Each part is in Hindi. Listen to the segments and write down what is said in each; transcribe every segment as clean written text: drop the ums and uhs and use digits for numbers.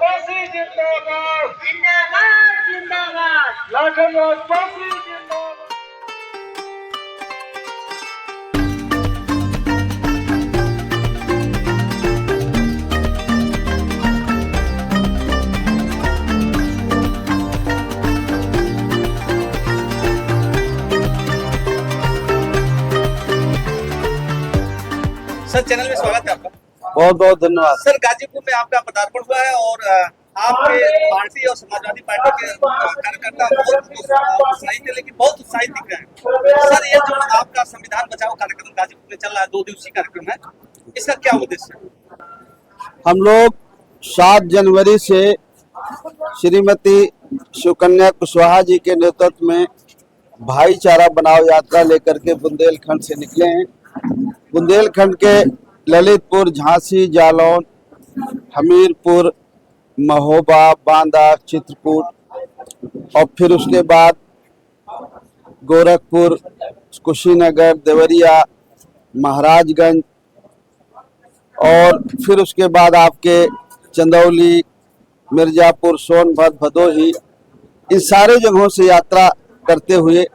राजपासी जिंदाबाद जिंदाबाद जिंदाबाद। लाखन राजपासी जिंदाबाद। सर, चैनल में स्वागत है आपका। बहुत बहुत धन्यवाद। सर, गाजीपुर में आपका पदार्पण हुआ है और आपके पार्टी और समाजवादी पार्टी के कार्यकर्ता बहुत उत्साहित है, लेकिन बहुत उत्साहित दिख रहे हैं। सर, ये जो आपका संविधान बचाओ कार्यक्रम गाजीपुर में चल रहा है, 2 दिवसीय कार्यक्रम है, इसका क्या उद्देश्य है? हम लोग 7 जनवरी से श्रीमती सुकन्या कुशवाहा जी के नेतृत्व में भाईचारा बनाओ यात्रा लेकर के बुंदेलखंड से निकले हैं। बुंदेलखंड के ललितपुर, झांसी, जालौन, हमीरपुर, महोबा, बांदा, चित्रकूट और फिर उसके बाद गोरखपुर, कुशीनगर, देवरिया, महाराजगंज और फिर उसके बाद आपके चंदौली, मिर्जापुर, सोनभद्र, भदोही, इन सारे जगहों से यात्रा करते हुए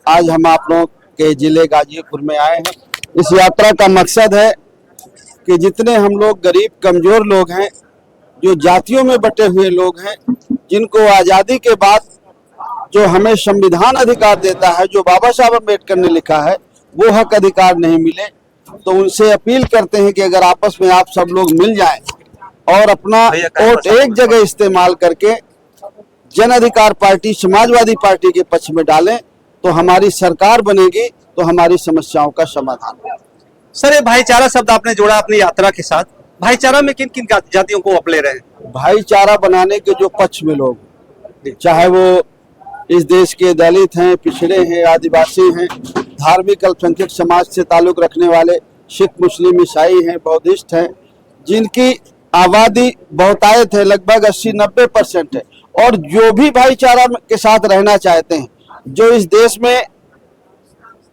आज हम आप लोगों के जिले गाजीपुर में आए हैं। इस यात्रा का मकसद है कि जितने हम लोग गरीब कमजोर लोग हैं, जो जातियों में बटे हुए लोग हैं, जिनको आज़ादी के बाद जो हमें संविधान अधिकार देता है, जो बाबा साहब अम्बेडकर ने लिखा है, वो हक अधिकार नहीं मिले, तो उनसे अपील करते हैं कि अगर आपस में आप सब लोग मिल जाएं और अपना वोट एक जगह इस्तेमाल करके जन अधिकार पार्टी, समाजवादी पार्टी के पक्ष में डालें तो हमारी सरकार बनेगी, तो हमारी समस्याओं का समाधान होगा। सर, ये भाईचारा शब्द आपने जोड़ा अपनी यात्रा के साथ, भाईचारा में किन किन जातियों को आप ले रहे हैं? भाईचारा बनाने के जो पक्ष में लोग, चाहे वो इस देश के दलित हैं, पिछड़े हैं, आदिवासी हैं, धार्मिक अल्पसंख्यक समाज से ताल्लुक रखने वाले सिख, मुस्लिम, ईसाई हैं, बौद्धिस्ट हैं, जिनकी आबादी बहुतायत है, लगभग 80-90% है, और जो भी भाईचारा के साथ रहना चाहते हैं, जो इस देश में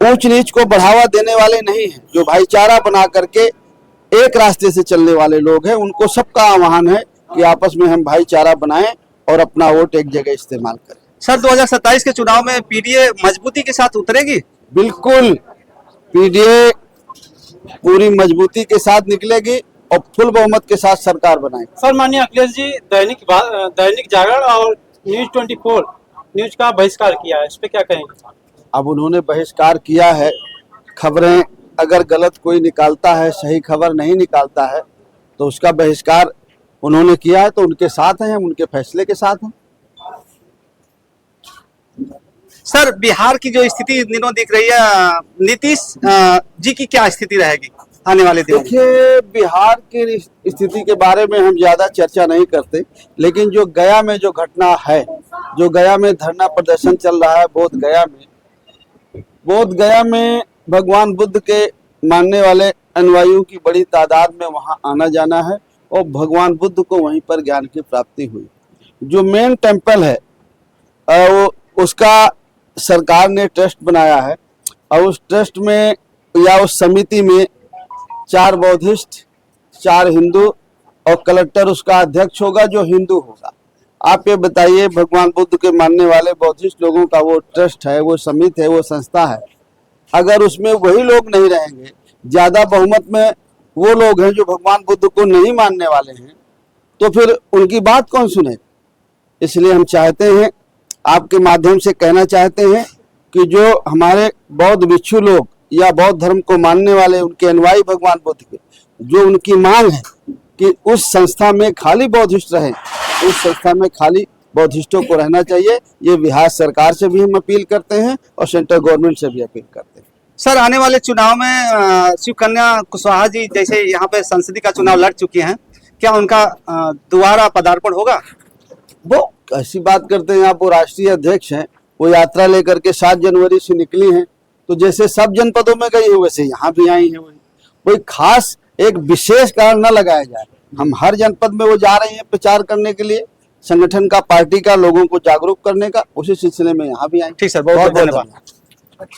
ऊंच नीच को बढ़ावा देने वाले नहीं हैं, जो भाईचारा बना करके एक रास्ते से चलने वाले लोग हैं, उनको सबका आह्वान है कि आपस में हम भाईचारा बनाएं और अपना वोट एक जगह इस्तेमाल करें। सर, 2027 के चुनाव में पीडीए मजबूती के साथ उतरेगी? बिल्कुल, पीडीए पूरी मजबूती के साथ निकलेगी और फुल बहुमत के साथ सरकार बनाएगी। सर, माननीय अखिलेश जी दैनिक जागरण और न्यूज 24 न्यूज का बहिष्कार किया है, इस पे क्या कहेंगे? अब उन्होंने बहिष्कार किया है, खबरें अगर गलत कोई निकालता है, सही खबर नहीं निकालता है, तो उसका बहिष्कार उन्होंने किया है, तो उनके साथ हैं, हम उनके फैसले के साथ हैं। सर, बिहार की जो स्थिति इन दिनों दिख रही है, नीतीश जी की क्या स्थिति रहेगी आने वाले दिनों में? देखिए, बिहार की स्थिति के बारे में हम ज्यादा चर्चा नहीं करते, लेकिन जो गया में जो घटना है, जो गया में धरना प्रदर्शन चल रहा है, बोध गया में भगवान बुद्ध के मानने वाले अनुयायियों की बड़ी तादाद में वहां आना जाना है और भगवान बुद्ध को वहीं पर ज्ञान की प्राप्ति हुई। जो मेन टेम्पल है उसका सरकार ने ट्रस्ट बनाया है और उस ट्रस्ट में या उस समिति में 4 बौद्धिस्ट, 4 हिंदू और कलेक्टर उसका अध्यक्ष होगा जो हिंदू होगा। आप ये बताइए, भगवान बुद्ध के मानने वाले बौद्धिस्ट लोगों का वो ट्रस्ट है, वो समिति है, वो संस्था है, अगर उसमें वही लोग नहीं रहेंगे, ज्यादा बहुमत में वो लोग हैं जो भगवान बुद्ध को नहीं मानने वाले हैं, तो फिर उनकी बात कौन सुने? इसलिए हम चाहते हैं, आपके माध्यम से कहना चाहते हैं कि जो हमारे बौद्ध भिक्षु लोग या बौद्ध धर्म को मानने वाले, उनके अनुयायी भगवान बुद्ध के, जो उनकी मांग है कि उस संस्था में खाली बौद्धिस्ट रहे, उस संस्था में खाली बौद्धिस्टों को रहना चाहिए। ये बिहार सरकार से भी हम अपील करते हैं और सेंट्रल गवर्नमेंट से भी अपील करते हैं। सर, आने वाले चुनाव में सुकन्या कुशवाहा जी जैसे यहाँ पे संसदीय का चुनाव लड़ चुकी हैं, क्या उनका दोबारा पदार्पण होगा? वो ऐसी बात करते हैं आप, वो राष्ट्रीय अध्यक्ष हैं, वो यात्रा लेकर के 7 जनवरी से निकली हैं, तो जैसे सब जनपदों में गई है वैसे यहाँ भी आई हैं। कोई खास एक विशेष कारण न लगाया जाए, हम हर जनपद में वो जा रही हैं प्रचार करने के लिए, संगठन का, पार्टी का, लोगों को जागरूक करने का, उसी सिलसिले में यहाँ भी आए। ठीक सर, बहुत बहुत धन्यवाद।